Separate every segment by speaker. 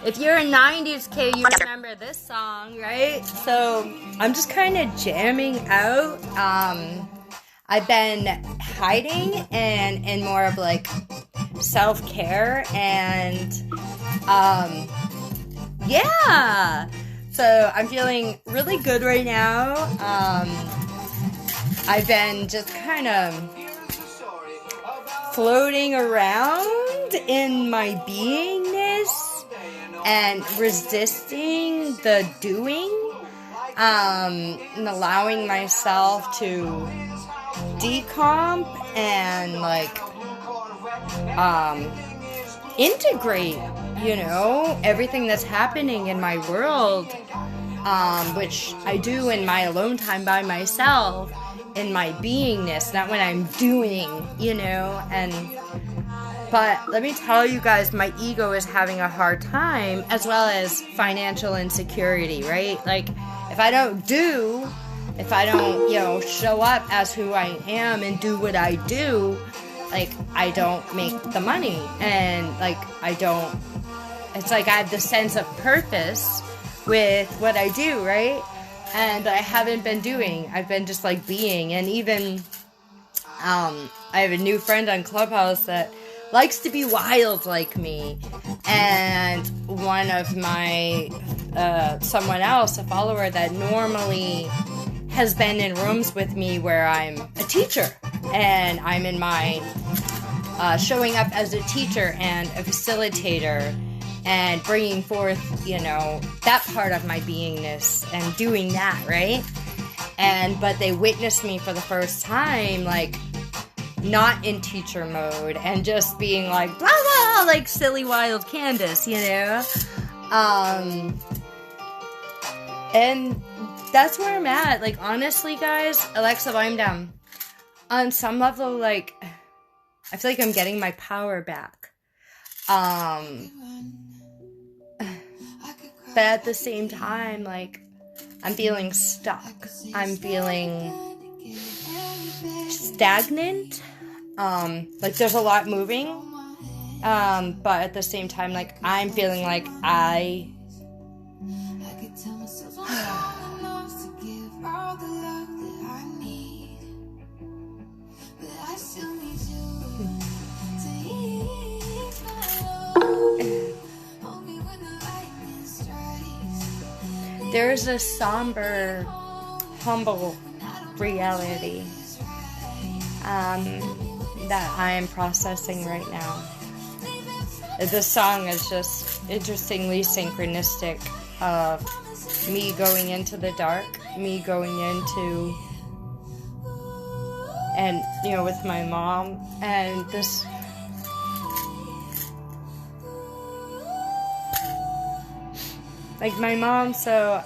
Speaker 1: If you're a 90s kid, you remember this song, right? So I'm just kind of jamming out. I've been hiding and in more of like self-care and yeah. So I'm feeling really good right now. I've been just kind of floating around in my beingness and resisting the doing, and allowing myself to decomp and like integrate, you know, everything that's happening in my world, which I do in my alone time by myself, in my beingness, not when I'm doing, you know. But let me tell you guys, my ego is having a hard time, as well as financial insecurity, right? Like, if I don't, you know, show up as who I am and do what I do, like, I don't make the money. And, like, it's like I have the sense of purpose with what I do, right? And I haven't been doing. I've been just, like, being. And even, I have a new friend on Clubhouse that likes to be wild like me, and one of my someone else, a follower that normally has been in rooms with me where I'm a teacher and I'm in my showing up as a teacher and a facilitator and bringing forth, you know, that part of my beingness and doing that, right? But they witnessed me for the first time, like, not in teacher mode and just being like blah blah, like silly wild Candace, you know. And that's where I'm at. Like, honestly, guys, Alexa, volume down. On some level, like, I feel like I'm getting my power back. But at the same time, like, I'm feeling stuck. I'm feeling stagnant. Like, there's a lot moving, but at the same time, like, I'm feeling like there's a somber, humble reality that I am processing right now. This song is just interestingly synchronistic of me going into the dark, me going into, and, you know, with my mom, and this, like, my mom, so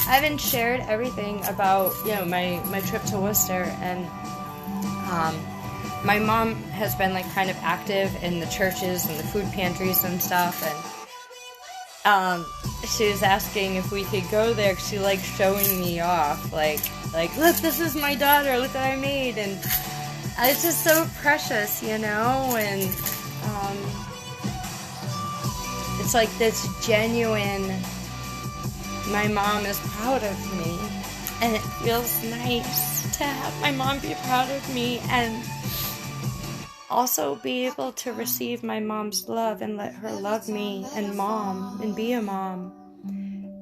Speaker 1: I haven't shared everything about, you know, my trip to Worcester, and my mom has been, like, kind of active in the churches and the food pantries and stuff, and she was asking if we could go there, 'cause she likes showing me off, like, look, this is my daughter, look what I made, and it's just so precious, you know, and it's like this genuine, my mom is proud of me, and it feels nice to have my mom be proud of me, and also be able to receive my mom's love and let her love me and mom and be a mom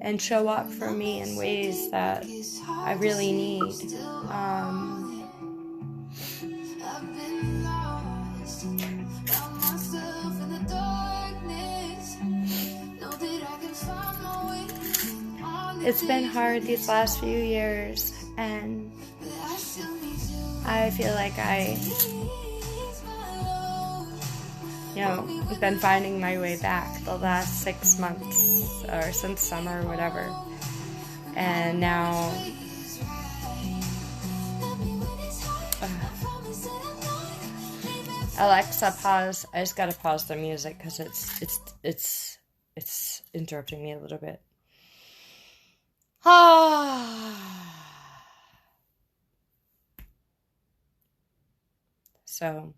Speaker 1: and show up for me in ways that I really need. It's been hard these last few years, and I feel like I've been finding my way back the last 6 months, or since summer or whatever. And now, Alexa, pause. I just gotta pause the music because it's interrupting me a little bit. So,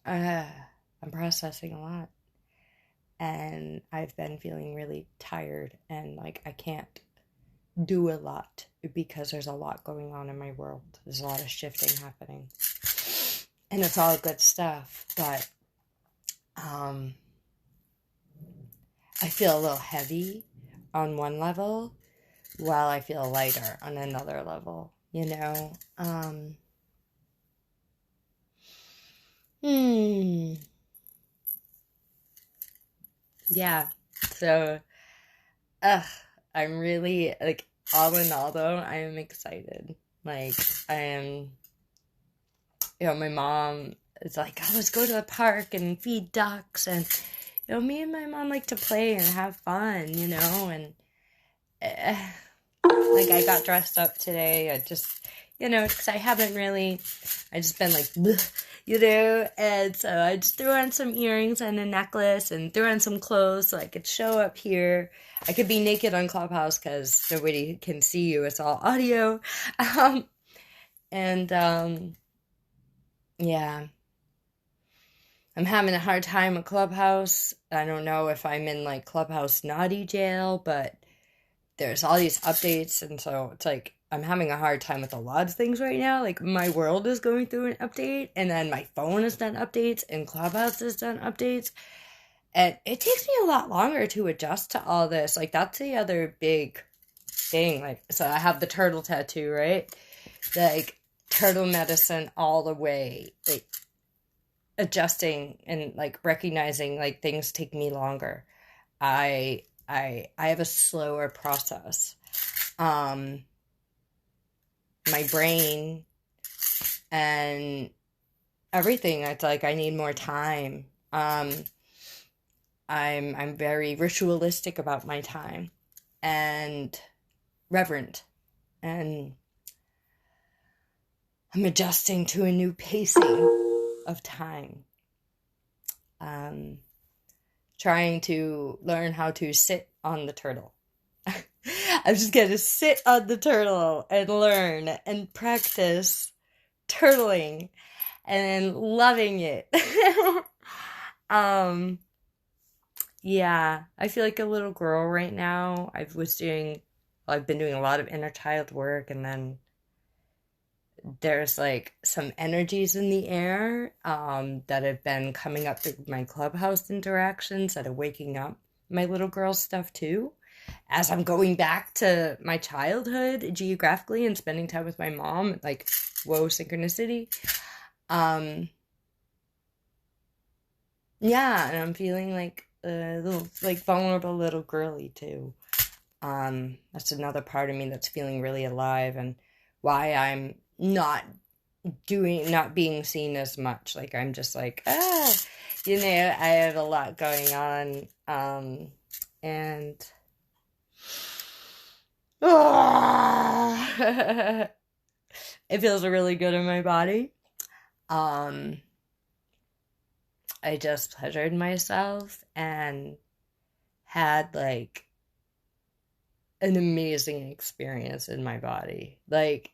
Speaker 1: I'm processing a lot. And I've been feeling really tired and like I can't do a lot because there's a lot going on in my world. There's a lot of shifting happening. And it's all good stuff, but I feel a little heavy on one level while I feel lighter on another level, you know? Yeah. So, I'm really, like, all in all, though, I am excited. Like, I am, my mom is like, oh, let's go to the park and feed ducks. And, me and my mom like to play and have fun, and, like, I got dressed up today. I just, because I haven't really, I just been like, bleh, and so I just threw on some earrings and a necklace and threw on some clothes so I could show up here. I could be naked on Clubhouse because nobody can see you. It's all audio. Yeah. I'm having a hard time at Clubhouse. I don't know if I'm in, like, Clubhouse naughty jail, but there's all these updates, and so it's like I'm having a hard time with a lot of things right now. Like, my world is going through an update, and then my phone has done updates, and Clubhouse has done updates, and it takes me a lot longer to adjust to all this. Like, that's the other big thing. Like, so I have the turtle tattoo, right? Like, turtle medicine all the way. Like, adjusting and, like, recognizing, like, things take me longer. I have a slower process. My brain and everything, it's like I need more time. I'm very ritualistic about my time and reverent, and I'm adjusting to a new pacing of time. Trying to learn how to sit on the turtle. I'm just gonna sit on the turtle and learn and practice turtling and loving it. Yeah, I feel like a little girl right now. I've been doing a lot of inner child work, and then there's like some energies in the air that have been coming up through my Clubhouse interactions that are waking up my little girl stuff too. As I'm going back to my childhood geographically and spending time with my mom, like, whoa, synchronicity. Yeah, and I'm feeling like a little, like, vulnerable little girly too. That's another part of me that's feeling really alive, and why I'm not being seen as much. Like, I'm just like, I have a lot going on, and it feels really good in my body. I just pleasured myself and had, like, an amazing experience in my body. Like,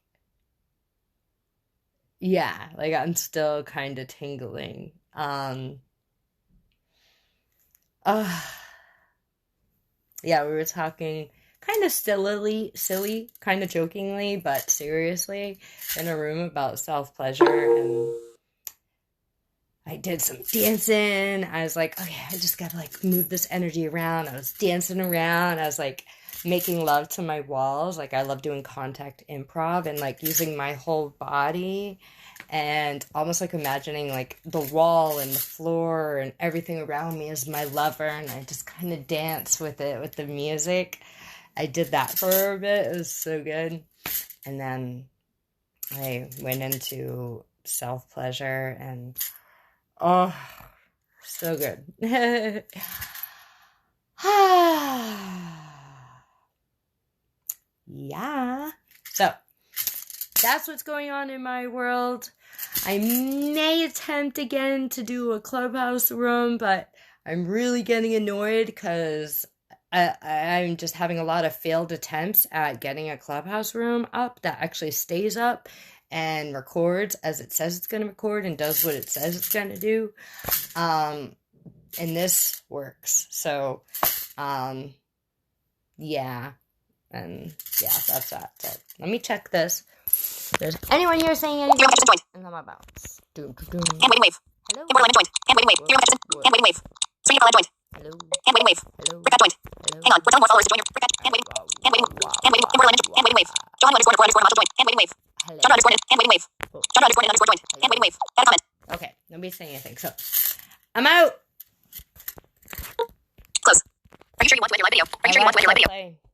Speaker 1: yeah, like, I'm still kind of tingling. Yeah, we were talking kind of silly, kind of jokingly, but seriously, in a room about self-pleasure, and I did some dancing. I was like, okay, I just gotta, like, move this energy around. I was dancing around. I was, like, making love to my walls. Like, I love doing contact improv and, like, using my whole body and almost, like, imagining, like, the wall and the floor and everything around me as my lover, and I just kind of dance with it, with the music. I did that for a bit. It was so good. And then I went into self-pleasure, and oh, so good. Yeah. So, that's what's going on in my world. I may attempt again to do a Clubhouse room, but I'm really getting annoyed because I'm just having a lot of failed attempts at getting a Clubhouse room up that actually stays up. and records as it says it's going to record and does what it says it's going to do. And this works. So, yeah. And yeah, that's that. So, let me check this. There's anyone here saying anything? And I'm about.
Speaker 2: Hand waiting wave.
Speaker 1: Hello.
Speaker 2: Hand border lemon joined. Hand waiting wave. Zero Hutchinson. Hand waiting wave. Sweetie Caroline joined.
Speaker 1: Hello.
Speaker 2: Hand waiting wave.
Speaker 1: Hello.
Speaker 2: Brick joined.
Speaker 1: Hello.
Speaker 2: Hang on. We're telling more followers to join your brick hand waiting. Hand waiting. Hand waiting. Hand border lemon. Hand waiting wave. John underscore joined. Hand waiting wave.
Speaker 1: Hello.
Speaker 2: John underscore hand waiting wave. John underscore joined. Hand waiting wave. Got a comment.
Speaker 1: Okay, nobody's saying anything, so I'm out.
Speaker 2: Close. Are you sure you want to end your live video? Are you sure you want to end your live video?